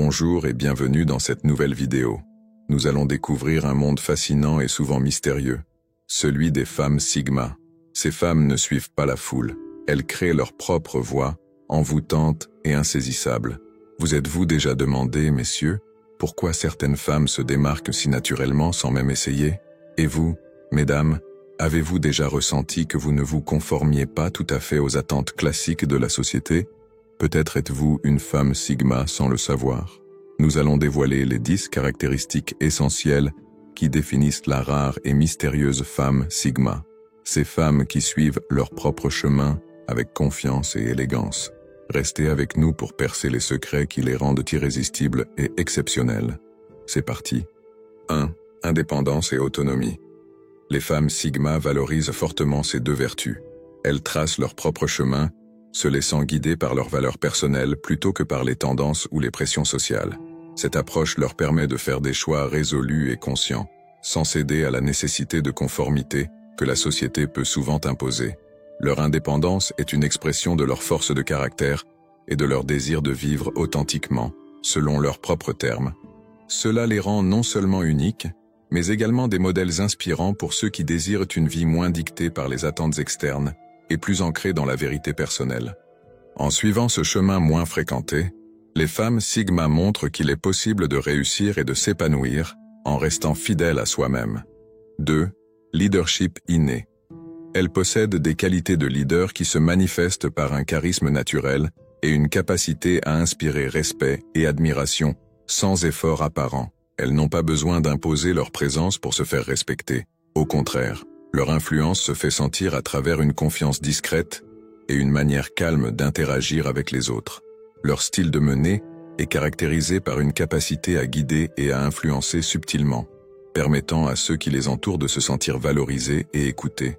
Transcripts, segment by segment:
Bonjour et bienvenue dans cette nouvelle vidéo. Nous allons découvrir un monde fascinant et souvent mystérieux, celui des femmes Sigma. Ces femmes ne suivent pas la foule, elles créent leur propre voie, envoûtante et insaisissable. Vous êtes-vous déjà demandé, messieurs, pourquoi certaines femmes se démarquent si naturellement sans même essayer? Et vous, mesdames, avez-vous déjà ressenti que vous ne vous conformiez pas tout à fait aux attentes classiques de la société? Peut-être êtes-vous une femme Sigma sans le savoir. Nous allons dévoiler les 10 caractéristiques essentielles qui définissent la rare et mystérieuse femme Sigma. Ces femmes qui suivent leur propre chemin avec confiance et élégance. Restez avec nous pour percer les secrets qui les rendent irrésistibles et exceptionnelles. C'est parti. 1. Indépendance et autonomie. Les femmes Sigma valorisent fortement ces deux vertus. Elles tracent leur propre chemin, se laissant guider par leurs valeurs personnelles plutôt que par les tendances ou les pressions sociales. Cette approche leur permet de faire des choix résolus et conscients, sans céder à la nécessité de conformité que la société peut souvent imposer. Leur indépendance est une expression de leur force de caractère et de leur désir de vivre authentiquement, selon leurs propres termes. Cela les rend non seulement uniques, mais également des modèles inspirants pour ceux qui désirent une vie moins dictée par les attentes externes et plus ancrée dans la vérité personnelle. En suivant ce chemin moins fréquenté, les femmes Sigma montrent qu'il est possible de réussir et de s'épanouir en restant fidèle à soi-même. 2. Leadership inné. Elles possèdent des qualités de leader qui se manifestent par un charisme naturel et une capacité à inspirer respect et admiration sans effort apparent. Elles n'ont pas besoin d'imposer leur présence pour se faire respecter. Au contraire, leur influence se fait sentir à travers une confiance discrète et une manière calme d'interagir avec les autres. Leur style de mener est caractérisé par une capacité à guider et à influencer subtilement, permettant à ceux qui les entourent de se sentir valorisés et écoutés.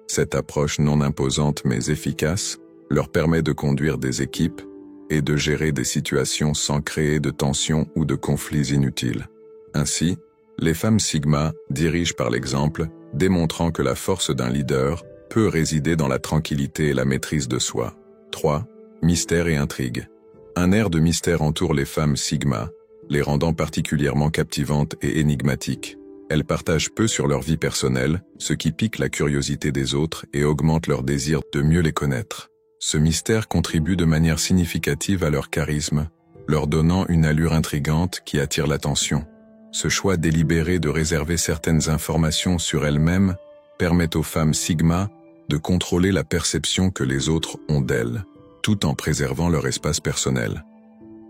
Cette approche non imposante mais efficace leur permet de conduire des équipes et de gérer des situations sans créer de tensions ou de conflits inutiles. Ainsi, les femmes Sigma dirigent par l'exemple, démontrant que la force d'un leader peut résider dans la tranquillité et la maîtrise de soi. 3. Mystère et intrigue. Un air de mystère entoure les femmes Sigma, les rendant particulièrement captivantes et énigmatiques. Elles partagent peu sur leur vie personnelle, ce qui pique la curiosité des autres et augmente leur désir de mieux les connaître. Ce mystère contribue de manière significative à leur charisme, leur donnant une allure intrigante qui attire l'attention. Ce choix délibéré de réserver certaines informations sur elles-mêmes permet aux femmes Sigma de contrôler la perception que les autres ont d'elles, tout en préservant leur espace personnel.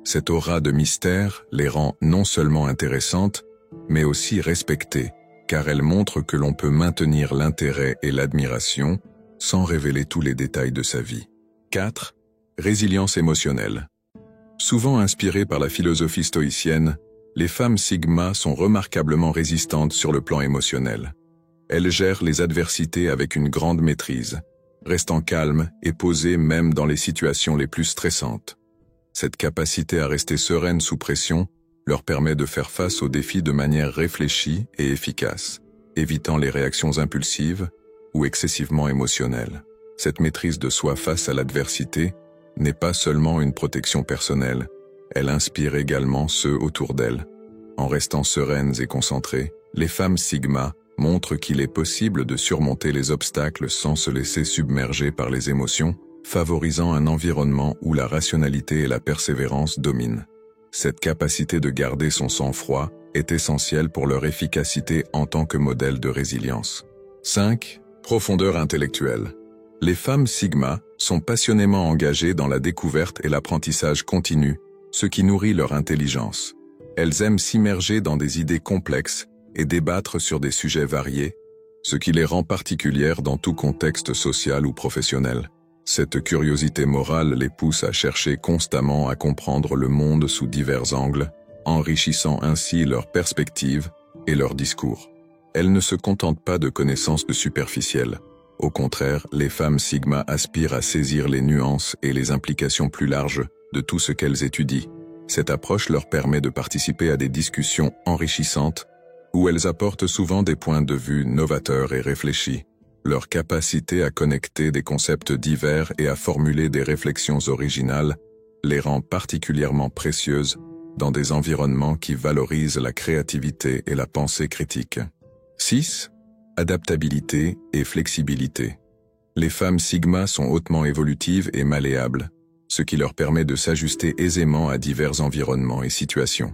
Cette aura de mystère les rend non seulement intéressantes, mais aussi respectées, car elles montrent que l'on peut maintenir l'intérêt et l'admiration sans révéler tous les détails de sa vie. 4. Résilience émotionnelle. Souvent inspirées par la philosophie stoïcienne, les femmes Sigma sont remarquablement résistantes sur le plan émotionnel. Elles gèrent les adversités avec une grande maîtrise, restant calmes et posées même dans les situations les plus stressantes. Cette capacité à rester sereine sous pression leur permet de faire face aux défis de manière réfléchie et efficace, évitant les réactions impulsives ou excessivement émotionnelles. Cette maîtrise de soi face à l'adversité n'est pas seulement une protection personnelle, elle inspire également ceux autour d'elle. En restant sereines et concentrées, les femmes Sigma montrent qu'il est possible de surmonter les obstacles sans se laisser submerger par les émotions, favorisant un environnement où la rationalité et la persévérance dominent. Cette capacité de garder son sang-froid est essentielle pour leur efficacité en tant que modèle de résilience. 5. Profondeur intellectuelle. Les femmes Sigma sont passionnément engagées dans la découverte et l'apprentissage continu, ce qui nourrit leur intelligence. Elles aiment s'immerger dans des idées complexes et débattre sur des sujets variés, ce qui les rend particulières dans tout contexte social ou professionnel. Cette curiosité morale les pousse à chercher constamment à comprendre le monde sous divers angles, enrichissant ainsi leurs perspectives et leurs discours. Elles ne se contentent pas de connaissances superficielles. Au contraire, les femmes Sigma aspirent à saisir les nuances et les implications plus larges de tout ce qu'elles étudient. Cette approche leur permet de participer à des discussions enrichissantes où elles apportent souvent des points de vue novateurs et réfléchis. Leur capacité à connecter des concepts divers et à formuler des réflexions originales les rend particulièrement précieuses dans des environnements qui valorisent la créativité et la pensée critique. 6. Adaptabilité et flexibilité. Les femmes Sigma sont hautement évolutives et malléables, ce qui leur permet de s'ajuster aisément à divers environnements et situations.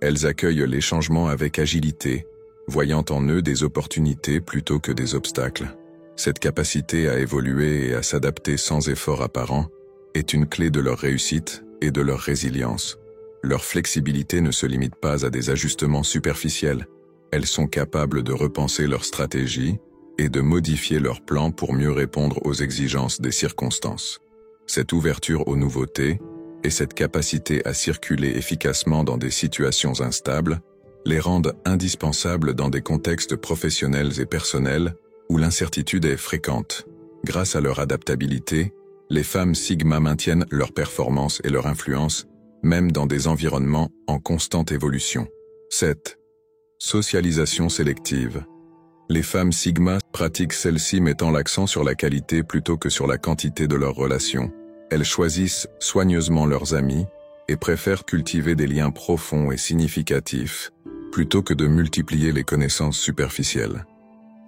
Elles accueillent les changements avec agilité, voyant en eux des opportunités plutôt que des obstacles. Cette capacité à évoluer et à s'adapter sans effort apparent est une clé de leur réussite et de leur résilience. Leur flexibilité ne se limite pas à des ajustements superficiels. Elles sont capables de repenser leur stratégie et de modifier leurs plans pour mieux répondre aux exigences des circonstances. Cette ouverture aux nouveautés et cette capacité à circuler efficacement dans des situations instables les rendent indispensables dans des contextes professionnels et personnels où l'incertitude est fréquente. Grâce à leur adaptabilité, les femmes Sigma maintiennent leur performance et leur influence, même dans des environnements en constante évolution. 7. Socialisation sélective. Les femmes Sigma pratiquent celle-ci mettant l'accent sur la qualité plutôt que sur la quantité de leurs relations. Elles choisissent soigneusement leurs amis et préfèrent cultiver des liens profonds et significatifs, plutôt que de multiplier les connaissances superficielles.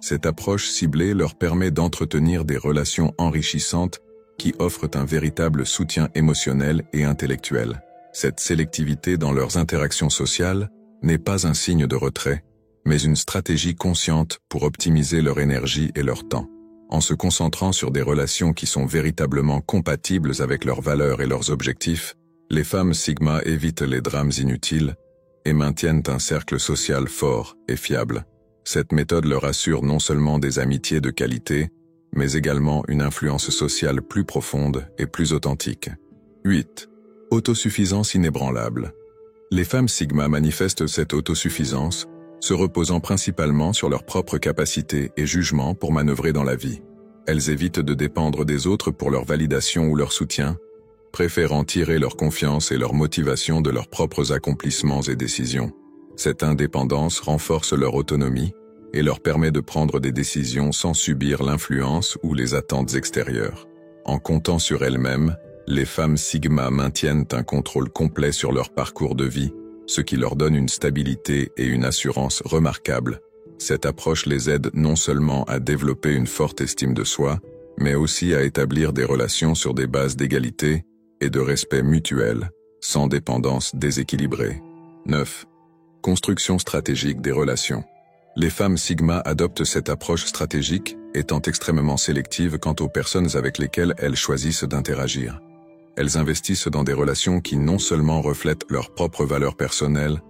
Cette approche ciblée leur permet d'entretenir des relations enrichissantes qui offrent un véritable soutien émotionnel et intellectuel. Cette sélectivité dans leurs interactions sociales n'est pas un signe de retrait, mais une stratégie consciente pour optimiser leur énergie et leur temps. En se concentrant sur des relations qui sont véritablement compatibles avec leurs valeurs et leurs objectifs, les femmes Sigma évitent les drames inutiles et maintiennent un cercle social fort et fiable. Cette méthode leur assure non seulement des amitiés de qualité, mais également une influence sociale plus profonde et plus authentique. 8. Autosuffisance inébranlable. Les femmes Sigma manifestent cette autosuffisance, se reposant principalement sur leurs propres capacités et jugements pour manœuvrer dans la vie. Elles évitent de dépendre des autres pour leur validation ou leur soutien, préférant tirer leur confiance et leur motivation de leurs propres accomplissements et décisions. Cette indépendance renforce leur autonomie et leur permet de prendre des décisions sans subir l'influence ou les attentes extérieures. En comptant sur elles-mêmes, les femmes Sigma maintiennent un contrôle complet sur leur parcours de vie, ce qui leur donne une stabilité et une assurance remarquables. Cette approche les aide non seulement à développer une forte estime de soi, mais aussi à établir des relations sur des bases d'égalité et de respect mutuel, sans dépendance déséquilibrée. 9. Construction stratégique des relations. Les femmes Sigma adoptent cette approche stratégique, étant extrêmement sélectives quant aux personnes avec lesquelles elles choisissent d'interagir. Elles investissent dans des relations qui non seulement reflètent leurs propres valeurs personnelles,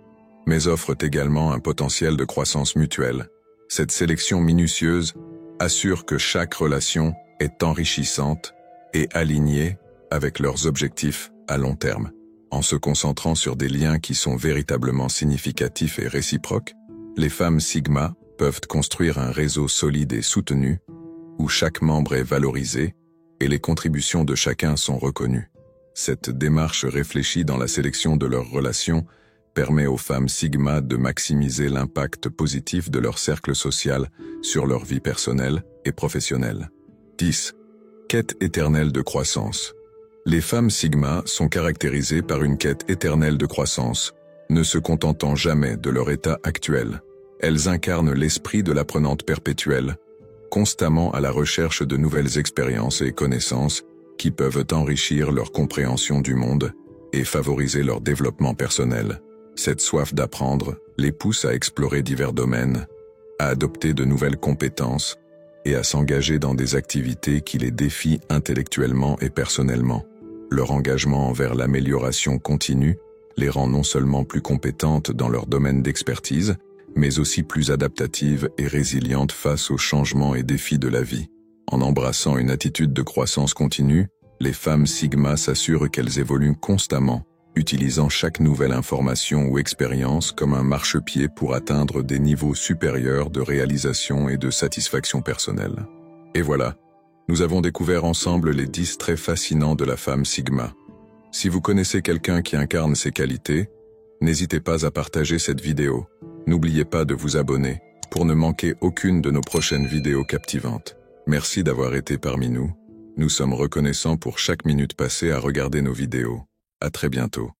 mais offrent également un potentiel de croissance mutuelle. Cette sélection minutieuse assure que chaque relation est enrichissante et alignée avec leurs objectifs à long terme. En se concentrant sur des liens qui sont véritablement significatifs et réciproques, les femmes Sigma peuvent construire un réseau solide et soutenu, où chaque membre est valorisé et les contributions de chacun sont reconnues. Cette démarche réfléchie dans la sélection de leurs relations permet aux femmes Sigma de maximiser l'impact positif de leur cercle social sur leur vie personnelle et professionnelle. 10. Quête éternelle de croissance. Les femmes Sigma sont caractérisées par une quête éternelle de croissance, ne se contentant jamais de leur état actuel. Elles incarnent l'esprit de l'apprenante perpétuelle, constamment à la recherche de nouvelles expériences et connaissances qui peuvent enrichir leur compréhension du monde et favoriser leur développement personnel. Cette soif d'apprendre les pousse à explorer divers domaines, à adopter de nouvelles compétences et à s'engager dans des activités qui les défient intellectuellement et personnellement. Leur engagement envers l'amélioration continue les rend non seulement plus compétentes dans leur domaine d'expertise, mais aussi plus adaptatives et résilientes face aux changements et défis de la vie. En embrassant une attitude de croissance continue, les femmes Sigma s'assurent qu'elles évoluent constamment, utilisant chaque nouvelle information ou expérience comme un marchepied pour atteindre des niveaux supérieurs de réalisation et de satisfaction personnelle. Et voilà, nous avons découvert ensemble les 10 traits fascinants de la femme Sigma. Si vous connaissez quelqu'un qui incarne ces qualités, n'hésitez pas à partager cette vidéo. N'oubliez pas de vous abonner pour ne manquer aucune de nos prochaines vidéos captivantes. Merci d'avoir été parmi nous. Nous sommes reconnaissants pour chaque minute passée à regarder nos vidéos. À très bientôt.